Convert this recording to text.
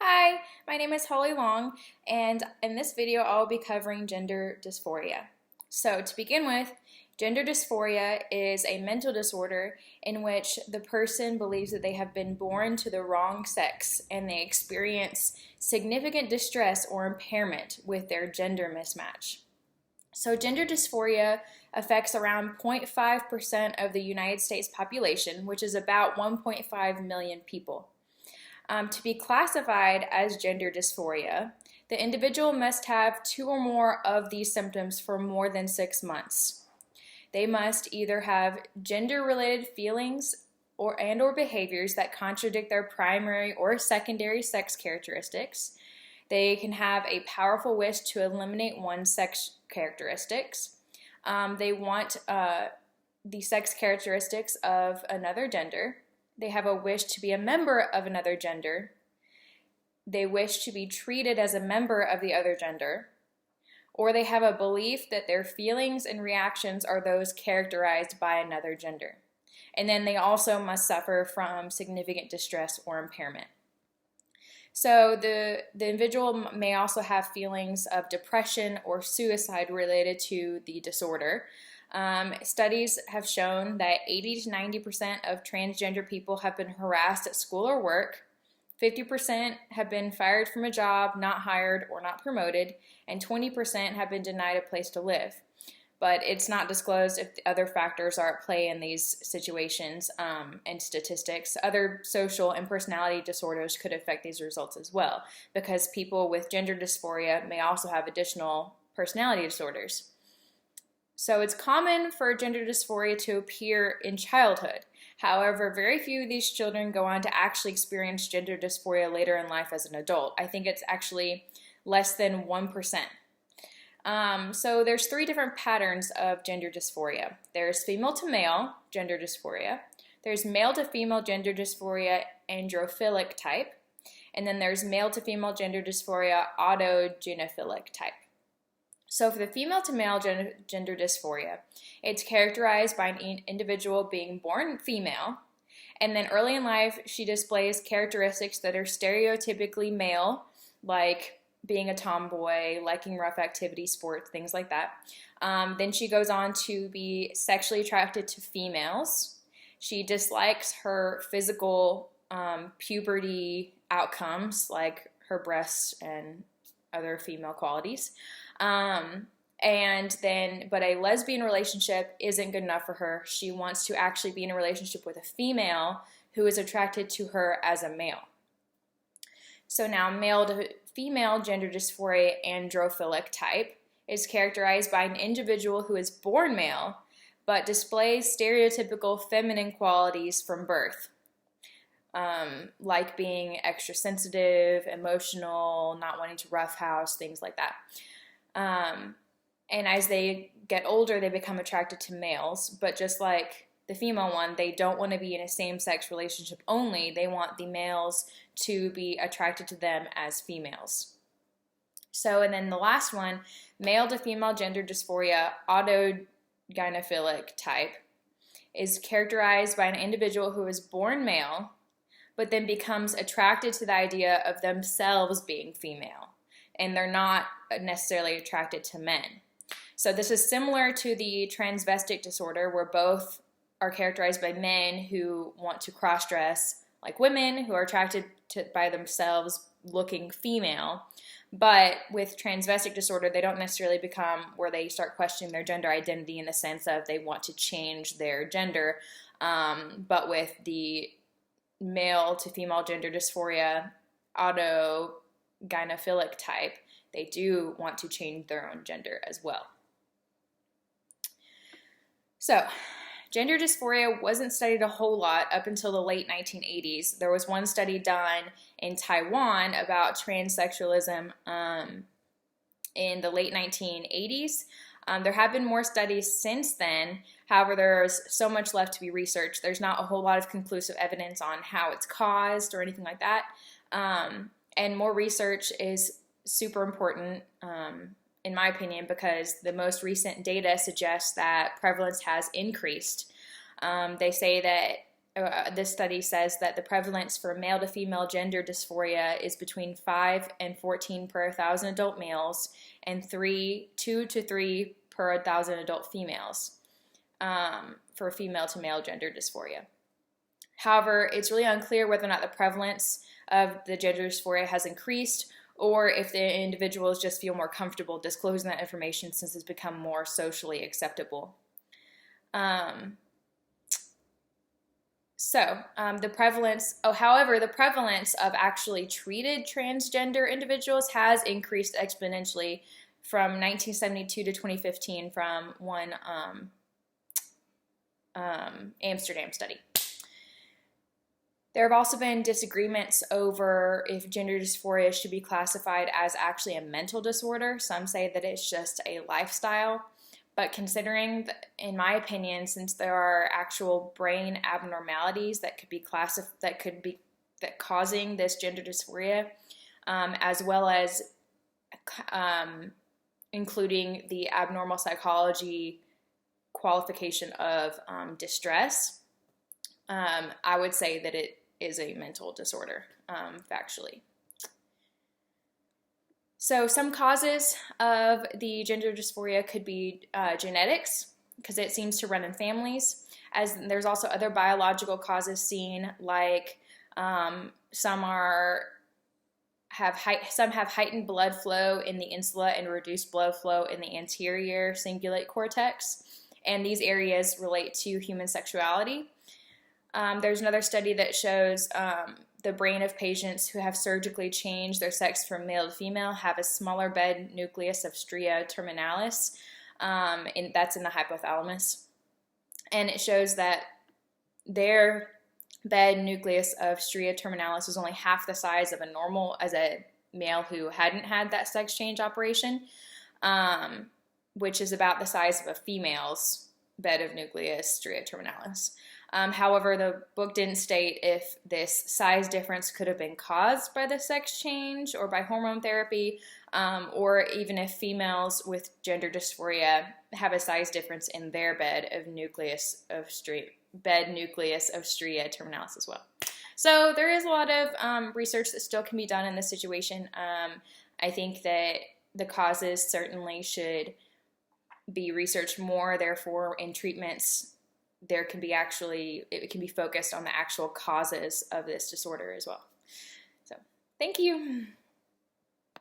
Hi, my name is Holly Long, and in this video I'll be covering gender dysphoria. So to begin with, gender dysphoria is a mental disorder in which the person believes that they have been born to the wrong sex and they experience significant distress or impairment with their gender mismatch. So gender dysphoria affects around 0.5% of the United States population, which is about 1.5 million people. To be classified as gender dysphoria, the individual must have 2 or more of these symptoms for more than 6 months. They must either have gender-related feelings or behaviors that contradict their primary or secondary sex characteristics. They can have a powerful wish to eliminate one's sex characteristics. They want the sex characteristics of another gender. They have a wish to be a member of another gender. They wish to be treated as a member of the other gender. Or they have a belief that their feelings and reactions are those characterized by another gender. And then they also must suffer from significant distress or impairment. So the individual may also have feelings of depression or suicide related to the disorder. Studies have shown that 80 to 90% of transgender people have been harassed at school or work, 50% have been fired from a job, not hired, or not promoted, and 20% have been denied a place to live. But it's not disclosed if the other factors are at play in these situations and statistics. Other social and personality disorders could affect these results as well, because people with gender dysphoria may also have additional personality disorders. So it's common for gender dysphoria to appear in childhood. However, very few of these children go on to actually experience gender dysphoria later in life as an adult. I think it's actually less than 1%. So there's 3 different patterns of gender dysphoria. There's female to male gender dysphoria. There's male to female gender dysphoria androphilic type. And then there's male to female gender dysphoria autogynephilic type. So for the female to male gender dysphoria, it's characterized by an individual being born female, and then early in life she displays characteristics that are stereotypically male, like being a tomboy, liking rough activity, sports, things like that. Then she goes on to be sexually attracted to females. She dislikes her physical puberty outcomes, like her breasts and other female qualities. But a lesbian relationship isn't good enough for her. She wants to actually be in a relationship with a female who is attracted to her as a male. So now male to female gender dysphoria androphilic type is characterized by an individual who is born male but displays stereotypical feminine qualities from birth. Like being extra sensitive, emotional, not wanting to roughhouse, things like that. And as they get older, they become attracted to males, but just like the female one, they don't want to be in a same-sex relationship only. They want the males to be attracted to them as females. So, and then the last one, male to female gender dysphoria autogynephilic type, is characterized by an individual who is born male, but then becomes attracted to the idea of themselves being female, and they're not necessarily attracted to men. So this is similar to the transvestic disorder, where both are characterized by men who want to cross-dress like women, who are attracted to by themselves looking female. But with transvestic disorder, they don't necessarily become where they start questioning their gender identity in the sense of they want to change their gender. But with the male to female gender dysphoria autogynephilic type, they do want to change their own gender as well. So, gender dysphoria wasn't studied a whole lot up until the late 1980s. There was one study done in Taiwan about transsexualism in the late 1980s. There have been more studies since then. However, there's so much left to be researched. There's not a whole lot of conclusive evidence on how it's caused or anything like that. And more research is super important, in my opinion, because the most recent data suggests that prevalence has increased. They say that this study says that the prevalence for male to female gender dysphoria is between 5 and 14 per 1,000 adult males and 2 to 3 per 1,000 adult females for female to male gender dysphoria. However, it's really unclear whether or not the prevalence of the gender dysphoria has increased or if the individuals just feel more comfortable disclosing that information since it's become more socially acceptable. However, the prevalence of actually treated transgender individuals has increased exponentially from 1972 to 2015 from one Amsterdam study. There have also been disagreements over if gender dysphoria should be classified as actually a mental disorder. Some say that it's just a lifestyle. But considering, in my opinion, since there are actual brain abnormalities that could be causing this gender dysphoria, as well as including the abnormal psychology qualification of distress, I would say that it is a mental disorder, factually. So some causes of the gender dysphoria could be genetics, because it seems to run in families. As there's also other biological causes seen, like some have heightened blood flow in the insula and reduced blood flow in the anterior cingulate cortex, and these areas relate to human sexuality. There's another study that shows the brain of patients who have surgically changed their sex from male to female have a smaller bed nucleus of stria terminalis, and that's in the hypothalamus. And it shows that their bed nucleus of stria terminalis is only half the size of as a male who hadn't had that sex change operation, which is about the size of a female's bed of nucleus stria terminalis. However, the book didn't state if this size difference could have been caused by the sex change or by hormone therapy, or even if females with gender dysphoria have a size difference in their bed nucleus of stria terminalis as well. So there is a lot of research that still can be done in this situation. I think that the causes certainly should be researched more. Therefore, in treatments, it can be focused on the actual causes of this disorder as well. So, thank you.